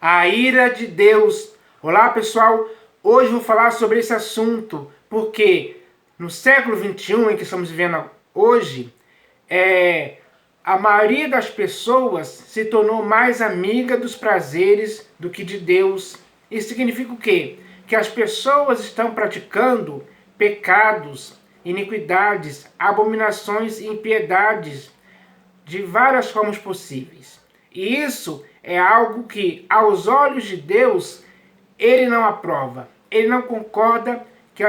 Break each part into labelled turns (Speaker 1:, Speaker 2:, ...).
Speaker 1: A ira de Deus. Olá, pessoal. Hoje vou falar sobre esse assunto, porque no século XXI em que estamos vivendo hoje, a maioria das pessoas se tornou mais amiga dos prazeres do que de Deus. Isso significa o quê? Que as pessoas estão praticando pecados, iniquidades, abominações e impiedades de várias formas possíveis. E isso é algo que, aos olhos de Deus, ele não aprova. Ele não concorda que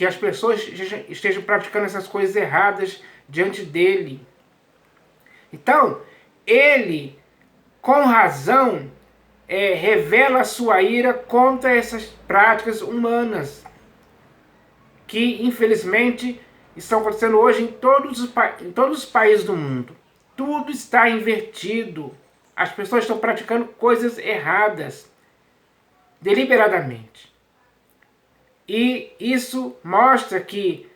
Speaker 1: as pessoas estejam praticando essas coisas erradas diante dele. Então, ele, com razão, revela a sua ira contra essas práticas humanas, que, infelizmente, estão acontecendo hoje em todos os países do mundo. Tudo está invertido. As pessoas estão praticando coisas erradas, deliberadamente. E isso mostra que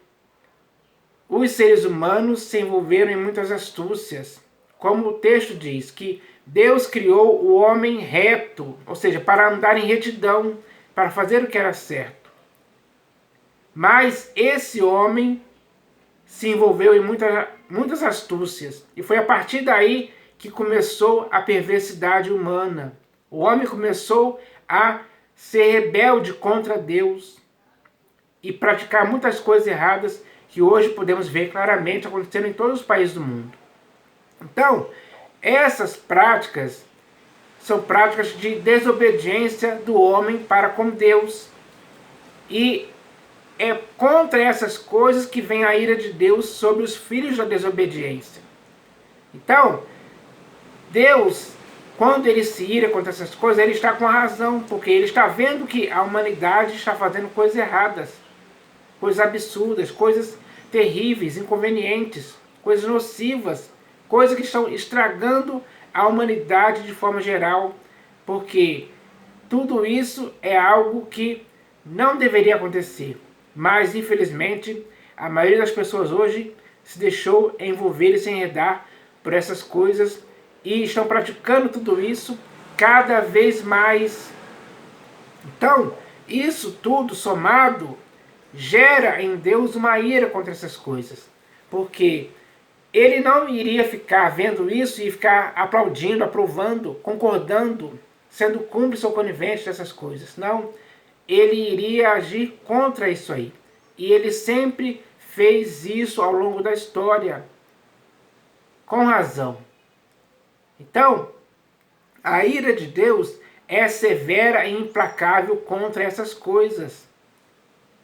Speaker 1: os seres humanos se envolveram em muitas astúcias. Como o texto diz, que Deus criou o homem reto, ou seja, para andar em retidão, para fazer o que era certo. Mas esse homem se envolveu em muitas astúcias. E foi a partir daí que começou a perversidade humana. O homem começou a ser rebelde contra Deus e praticar muitas coisas erradas que hoje podemos ver claramente acontecendo em todos os países do mundo. Então, essas práticas são práticas de desobediência do homem para com Deus. E é contra essas coisas que vem a ira de Deus sobre os filhos da desobediência. Então, Deus, quando ele se ira contra essas coisas, ele está com a razão, porque ele está vendo que a humanidade está fazendo coisas erradas, coisas absurdas, coisas terríveis, inconvenientes, coisas nocivas, coisas que estão estragando a humanidade de forma geral, porque tudo isso é algo que não deveria acontecer. Mas, infelizmente, a maioria das pessoas hoje se deixou envolver e se enredar por essas coisas e estão praticando tudo isso cada vez mais. Então, isso tudo somado gera em Deus uma ira contra essas coisas. Porque ele não iria ficar vendo isso e ficar aplaudindo, aprovando, concordando, sendo cúmplice ou conivente dessas coisas. Não. Ele iria agir contra isso aí. E ele sempre fez isso ao longo da história. Com razão. Então, a ira de Deus é severa e implacável contra essas coisas.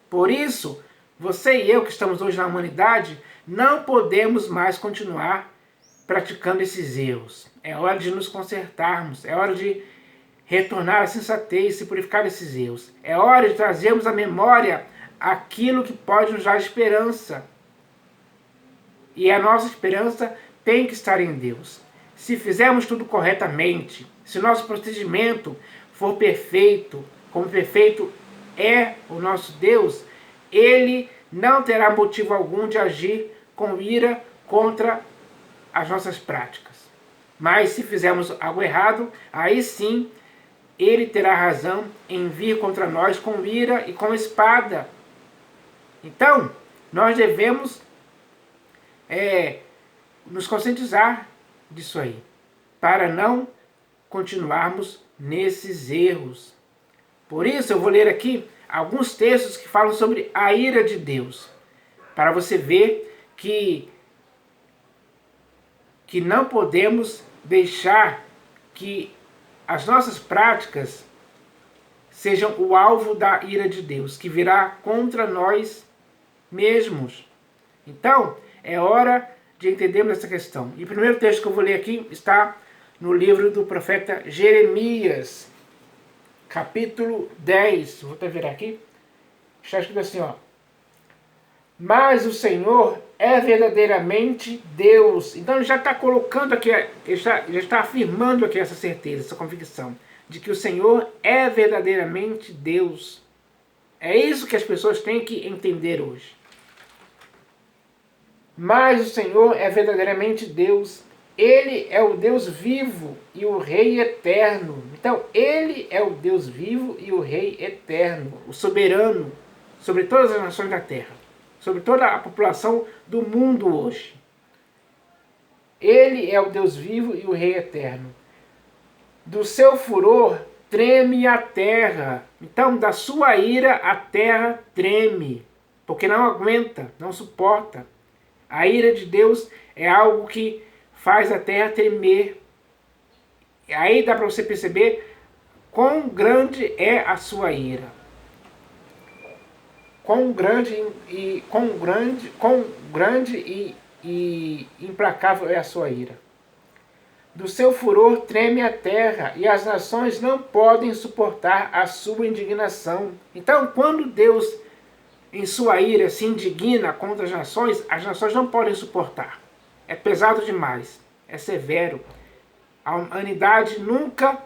Speaker 1: Por isso, você e eu que estamos hoje na humanidade, não podemos mais continuar praticando esses erros. É hora de nos consertarmos. É hora de retornar à sensatez, se purificar desses erros. É hora de trazermos à memória aquilo que pode nos dar esperança. E a nossa esperança tem que estar em Deus. Se fizermos tudo corretamente, se o nosso procedimento for perfeito, como perfeito é o nosso Deus, ele não terá motivo algum de agir com ira contra as nossas práticas. Mas se fizermos algo errado, aí sim ele terá razão em vir contra nós com ira e com espada. Então, nós devemos nos conscientizar disso aí, para não continuarmos nesses erros. Por isso, eu vou ler aqui alguns textos que falam sobre a ira de Deus, para você ver que não podemos deixar que as nossas práticas sejam o alvo da ira de Deus, que virá contra nós mesmos. Então, é hora de entendermos essa questão. E o primeiro texto que eu vou ler aqui está no livro do profeta Jeremias, capítulo 10. Vou até virar aqui. Está escrito assim, ó. Mas o Senhor é verdadeiramente Deus. Então ele já está colocando aqui, ele já está afirmando aqui essa certeza, essa convicção, de que o Senhor é verdadeiramente Deus. É isso que as pessoas têm que entender hoje. Mas o Senhor é verdadeiramente Deus, Ele é o Deus vivo e o Rei eterno. Então, ele é o Deus vivo e o Rei eterno, o soberano sobre todas as nações da terra, sobre toda a população do mundo hoje. Ele é o Deus vivo e o Rei eterno. Do seu furor treme a terra. Então, da sua ira a terra treme, porque não aguenta, não suporta. A ira de Deus é algo que faz a terra tremer. Aí dá para você perceber quão grande é a sua ira. Quão grande e implacável é a sua ira. Do seu furor treme a terra, e as nações não podem suportar a sua indignação. Então, quando Deus, em sua ira, se indigna contra as nações não podem suportar. É pesado demais, é severo. A humanidade nunca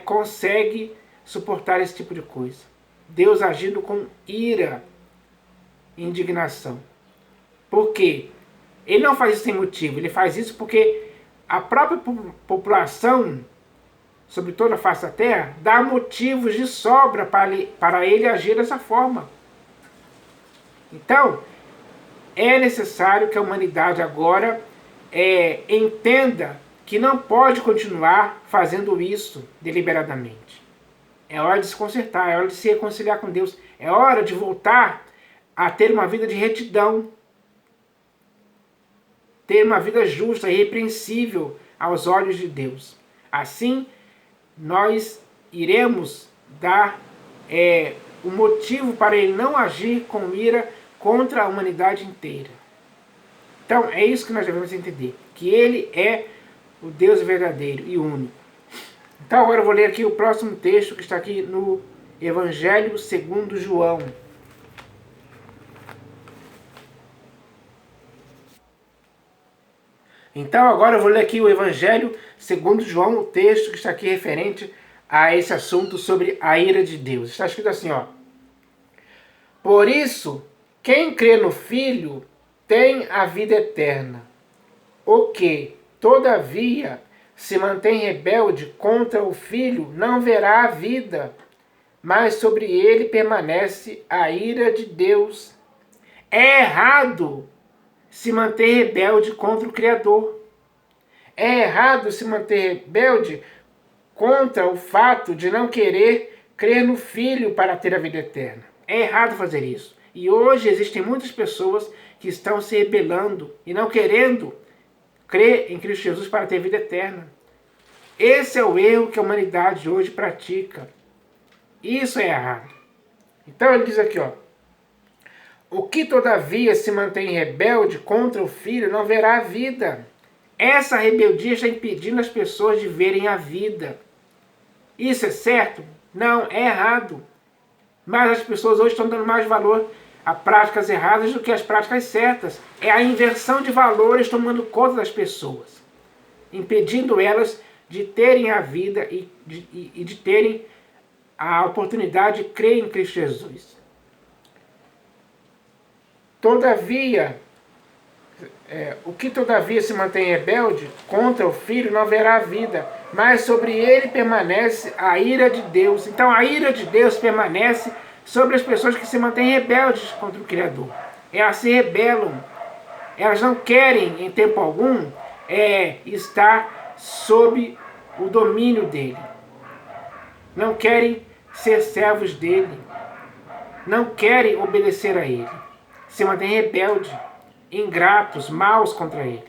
Speaker 1: consegue suportar esse tipo de coisa. Deus agindo com ira e indignação. Por quê? Ele não faz isso sem motivo, ele faz isso porque a própria população, sobre toda a face da terra, dá motivos de sobra para ele agir dessa forma. Então, é necessário que a humanidade agora entenda que não pode continuar fazendo isso deliberadamente. É hora de se consertar, é hora de se reconciliar com Deus, é hora de voltar a ter uma vida de retidão, ter uma vida justa, irrepreensível aos olhos de Deus. Assim, nós iremos dar o motivo para ele não agir com ira contra a humanidade inteira. Então, é isso que nós devemos entender, que ele é o Deus verdadeiro e único. Então, agora eu vou ler aqui o próximo texto que está aqui no Evangelho segundo João. Então, agora eu vou ler aqui o Evangelho segundo João, o texto que está aqui referente a esse assunto sobre a ira de Deus. Está escrito assim, ó. Por isso, quem crê no Filho tem a vida eterna. O que, todavia, se mantém rebelde contra o Filho não verá a vida, mas sobre ele permanece a ira de Deus. É errado se manter rebelde contra o Criador. É errado se manter rebelde contra o fato de não querer crer no Filho para ter a vida eterna. É errado fazer isso. E hoje existem muitas pessoas que estão se rebelando e não querendo crer em Cristo Jesus para ter vida eterna. Esse é o erro que a humanidade hoje pratica. Isso é errado. Então ele diz aqui, ó. O que todavia se mantém rebelde contra o Filho não verá a vida. Essa rebeldia está impedindo as pessoas de verem a vida. Isso é certo? Não, é errado. Mas as pessoas hoje estão dando mais valor a práticas erradas do que as práticas certas. É a inversão de valores tomando conta das pessoas, impedindo elas de terem a vida e de terem a oportunidade de crer em Cristo Jesus. Todavia, o que todavia se mantém rebelde contra o Filho não verá a vida, mas sobre ele permanece a ira de Deus. Então a ira de Deus permanece sobre as pessoas que se mantêm rebeldes contra o Criador. Elas se rebelam. Elas não querem, em tempo algum, estar sob o domínio dele. Não querem ser servos dele. Não querem obedecer a ele. Se mantêm rebeldes, ingratos, maus contra ele.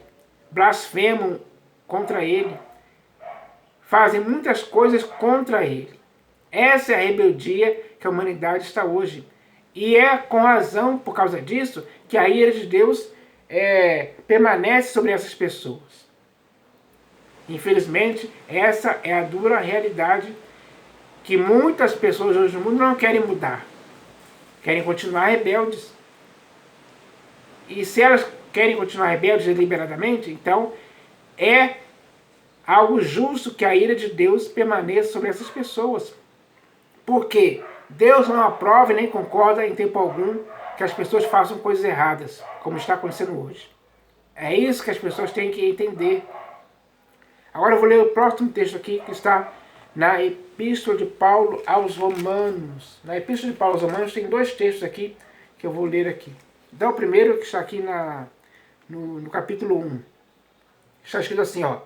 Speaker 1: Blasfemam contra ele. Fazem muitas coisas contra ele. Essa é a rebeldia que a humanidade está hoje. E é com razão, por causa disso, que a ira de Deus permanece sobre essas pessoas. Infelizmente, essa é a dura realidade que muitas pessoas hoje no mundo não querem mudar. Querem continuar rebeldes. E se elas querem continuar rebeldes deliberadamente, então é algo justo que a ira de Deus permaneça sobre essas pessoas. Porque Deus não aprova e nem concorda em tempo algum que as pessoas façam coisas erradas, como está acontecendo hoje. É isso que as pessoas têm que entender. Agora eu vou ler o próximo texto aqui, que está na Epístola de Paulo aos Romanos. Na Epístola de Paulo aos Romanos tem dois textos aqui que eu vou ler aqui. Então o primeiro que está aqui no capítulo 1. Está escrito assim, ó.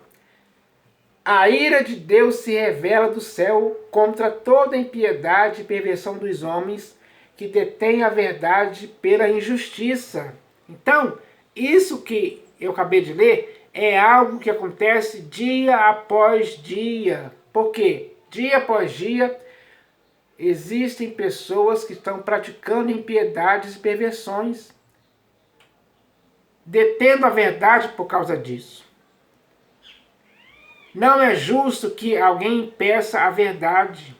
Speaker 1: A ira de Deus se revela do céu contra toda impiedade e perversão dos homens que detêm a verdade pela injustiça. Então, isso que eu acabei de ler é algo que acontece dia após dia. Por quê? Dia após dia existem pessoas que estão praticando impiedades e perversões, detendo a verdade por causa disso. Não é justo que alguém peça a verdade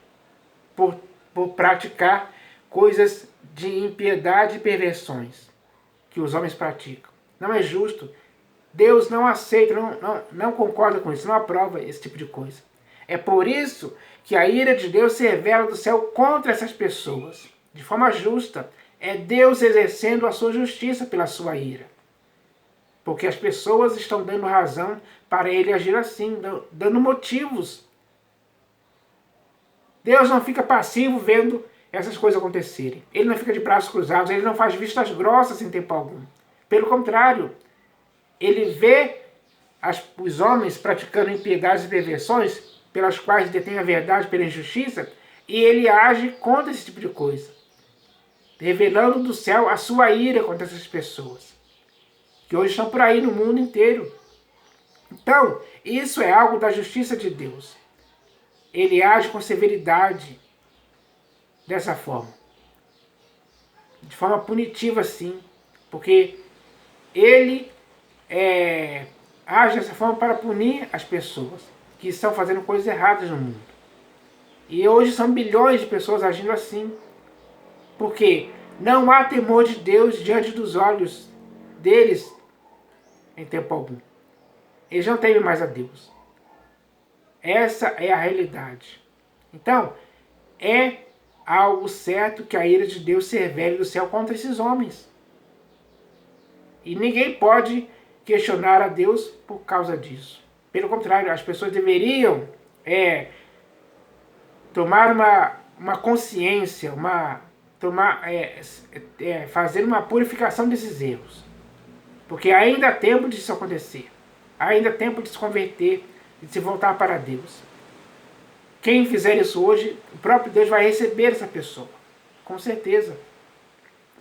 Speaker 1: por praticar coisas de impiedade e perversões que os homens praticam. Não é justo. Deus não aceita, não concorda com isso, não aprova esse tipo de coisa. É por isso que a ira de Deus se revela do céu contra essas pessoas, de forma justa. É Deus exercendo a sua justiça pela sua ira. Porque as pessoas estão dando razão para ele agir assim, dando motivos. Deus não fica passivo vendo essas coisas acontecerem. Ele não fica de braços cruzados, ele não faz vistas grossas em tempo algum. Pelo contrário, ele vê os homens praticando impiedades e perversões, pelas quais detêm a verdade pela injustiça, e ele age contra esse tipo de coisa, revelando do céu a sua ira contra essas pessoas, que hoje estão por aí no mundo inteiro. Então, isso é algo da justiça de Deus. Ele age com severidade, dessa forma. De forma punitiva, sim. Porque ele age dessa forma para punir as pessoas que estão fazendo coisas erradas no mundo. E hoje são bilhões de pessoas agindo assim. Porque não há temor de Deus diante dos olhos deles em tempo algum. Eles não temem mais a Deus. Essa é a realidade. Então, é algo certo que a ira de Deus se revele do céu contra esses homens. E ninguém pode questionar a Deus por causa disso. Pelo contrário, as pessoas deveriam tomar uma consciência, fazer uma purificação desses erros. Porque ainda há tempo de isso acontecer. Ainda há tempo de se converter, de se voltar para Deus. Quem fizer isso hoje, o próprio Deus vai receber essa pessoa. Com certeza.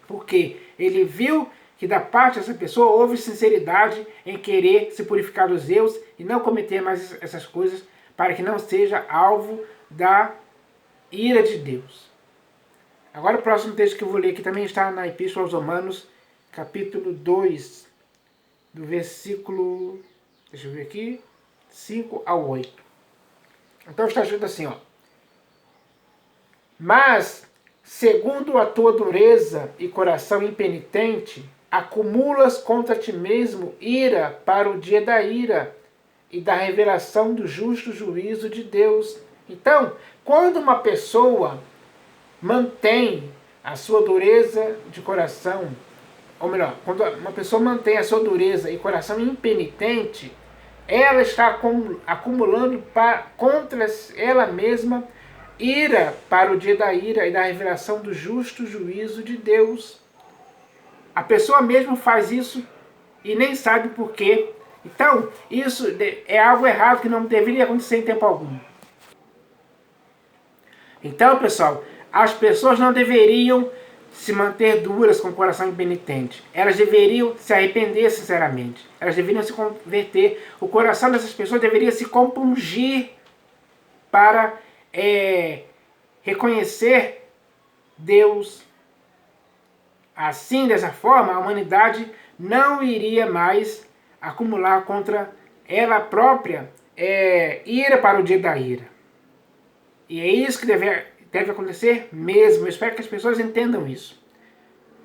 Speaker 1: Porque ele viu que da parte dessa pessoa houve sinceridade em querer se purificar dos erros e não cometer mais essas coisas, para que não seja alvo da ira de Deus. Agora o próximo texto que eu vou ler aqui também está na Epístola aos Romanos, capítulo 2, do versículo, deixa eu ver aqui, 5 ao 8. Então está escrito assim, ó. Mas, segundo a tua dureza e coração impenitente, acumulas contra ti mesmo ira para o dia da ira e da revelação do justo juízo de Deus. Então, quando uma pessoa mantém a sua dureza de coração, ou melhor, quando uma pessoa mantém a sua dureza e coração impenitente, ela está acumulando contra ela mesma ira para o dia da ira e da revelação do justo juízo de Deus. A pessoa mesmo faz isso e nem sabe por quê. Então, isso é algo errado que não deveria acontecer em tempo algum. Então, pessoal, as pessoas não deveriam se manter duras com o coração impenitente. Elas deveriam se arrepender sinceramente. Elas deveriam se converter. O coração dessas pessoas deveria se compungir para reconhecer Deus. Assim, dessa forma, a humanidade não iria mais acumular contra ela própria ira para o dia da ira. E é isso que deve acontecer mesmo. Eu espero que as pessoas entendam isso.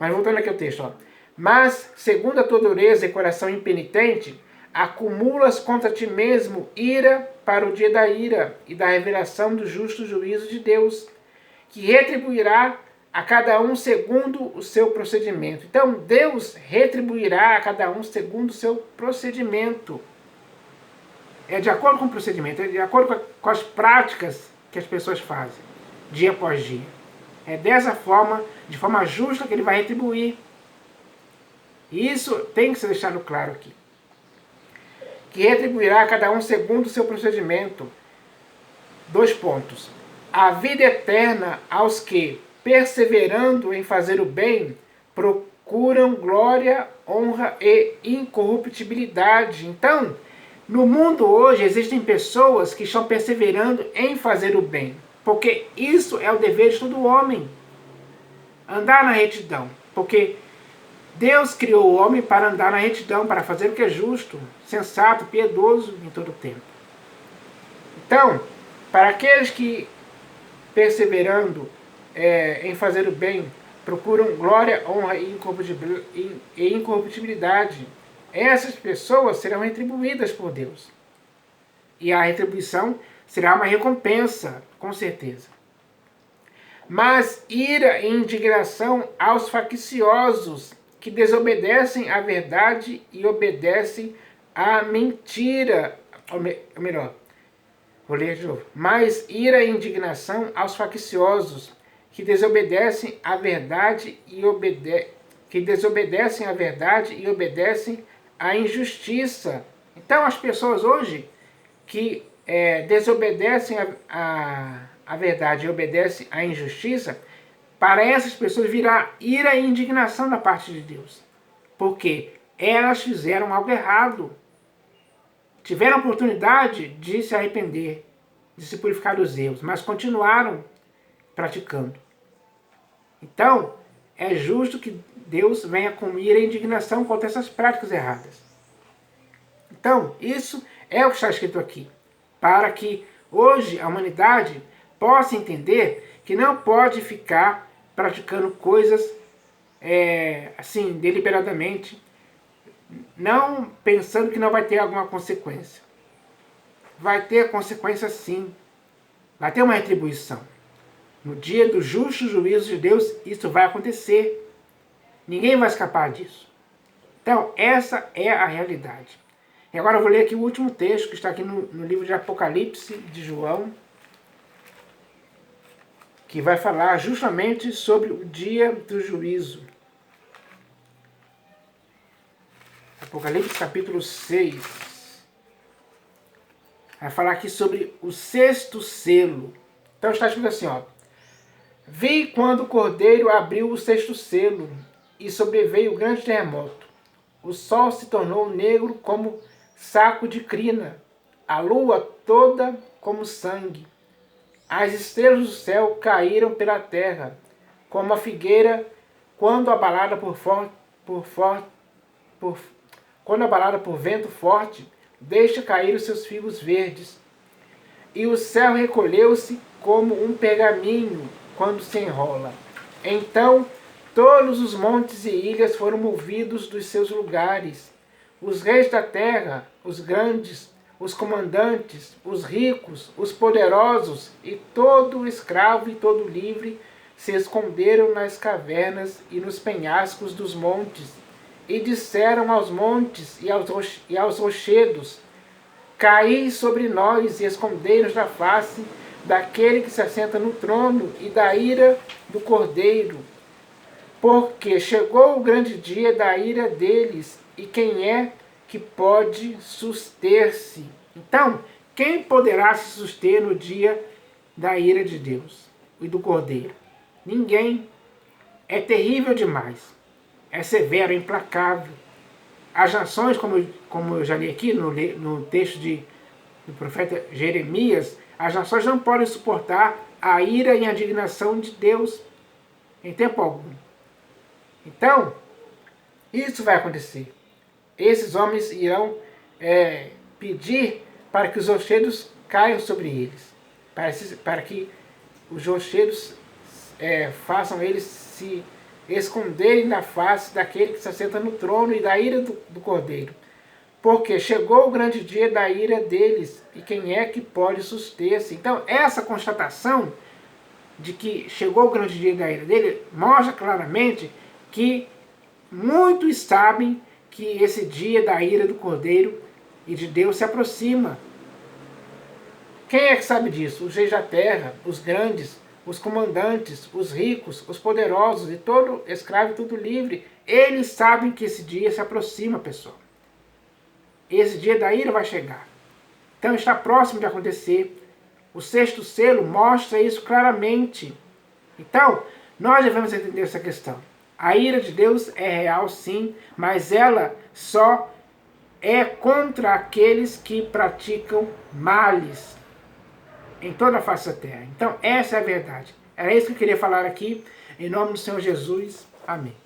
Speaker 1: Mas voltando aqui ao texto, ó. Mas, segundo a tua dureza e coração impenitente, acumulas contra ti mesmo ira para o dia da ira e da revelação do justo juízo de Deus, que retribuirá a cada um segundo o seu procedimento. Então, Deus retribuirá a cada um segundo o seu procedimento. É de acordo com o procedimento, é de acordo com as práticas que as pessoas fazem, dia após dia. É dessa forma, de forma justa, que ele vai retribuir. E isso tem que ser deixado claro aqui. Que retribuirá a cada um segundo o seu procedimento. 2 pontos. A vida eterna aos que, perseverando em fazer o bem, procuram glória, honra e incorruptibilidade. Então, no mundo hoje existem pessoas que estão perseverando em fazer o bem, porque isso é o dever de todo homem. Andar na retidão, porque Deus criou o homem para andar na retidão, para fazer o que é justo, sensato, piedoso em todo o tempo. Então, para aqueles que, perseverando em fazer o bem, procuram glória, honra e incorruptibilidade, essas pessoas serão retribuídas por Deus. E a retribuição será uma recompensa, com certeza. Mas ira e indignação aos facciosos, que desobedecem à verdade e obedecem à mentira. Ou melhor, vou ler de novo. Mas ira e indignação aos facciosos, que desobedecem à verdade e obedecem à injustiça. Então, as pessoas hoje que desobedecem à verdade e obedecem à injustiça, para essas pessoas virá ira e indignação da parte de Deus. Porque elas fizeram algo errado. Tiveram a oportunidade de se arrepender, de se purificar dos erros, mas continuaram praticando. Então, é justo que Deus venha com ira e indignação contra essas práticas erradas. Então, isso é o que está escrito aqui. Para que hoje a humanidade possa entender que não pode ficar praticando coisas assim, deliberadamente, não pensando que não vai ter alguma consequência. Vai ter consequência sim. Vai ter uma retribuição. No dia do justo juízo de Deus, isso vai acontecer. Ninguém vai escapar disso. Então, essa é a realidade. E agora eu vou ler aqui o último texto que está aqui no livro de Apocalipse de João, que vai falar justamente sobre o dia do juízo. Apocalipse capítulo 6. Vai falar aqui sobre o 6º selo. Então está escrito assim, ó. Vi quando o Cordeiro abriu o 6º selo, e sobreveio o grande terremoto. O sol se tornou negro como saco de crina, a lua toda como sangue. As estrelas do céu caíram pela terra, como a figueira quando abalada por vento forte, deixa cair os seus figos verdes. E o céu recolheu-se como um pergaminho quando se enrola. Então todos os montes e ilhas foram movidos dos seus lugares. Os reis da terra, os grandes, os comandantes, os ricos, os poderosos e todo o escravo e todo o livre se esconderam nas cavernas e nos penhascos dos montes, e disseram aos montes e aos rochedos: caí sobre nós e escondei-nos da face daquele que se assenta no trono e da ira do Cordeiro. Porque chegou o grande dia da ira deles, e quem é que pode suster-se? Então, quem poderá se suster no dia da ira de Deus e do Cordeiro? Ninguém. É terrível demais. É severo, é implacável. As nações, como eu já li aqui no texto do profeta Jeremias, as nações não podem suportar a ira e a indignação de Deus em tempo algum. Então, isso vai acontecer. Esses homens irão pedir para que os rochedos caiam sobre eles, para que os rochedos façam eles se esconderem na face daquele que se assenta no trono e da ira do Cordeiro. Porque chegou o grande dia da ira deles, e quem é que pode suster-se? Então, essa constatação de que chegou o grande dia da ira dele mostra claramente que muitos sabem que esse dia da ira do Cordeiro e de Deus se aproxima. Quem é que sabe disso? Os reis da terra, os grandes, os comandantes, os ricos, os poderosos e todo escravo e tudo livre. Eles sabem que esse dia se aproxima, pessoal. Esse dia da ira vai chegar. Então está próximo de acontecer. O sexto selo mostra isso claramente. Então, nós devemos entender essa questão. A ira de Deus é real, sim, mas ela só é contra aqueles que praticam males em toda a face da terra. Então, essa é a verdade. Era isso que eu queria falar aqui. Em nome do Senhor Jesus. Amém.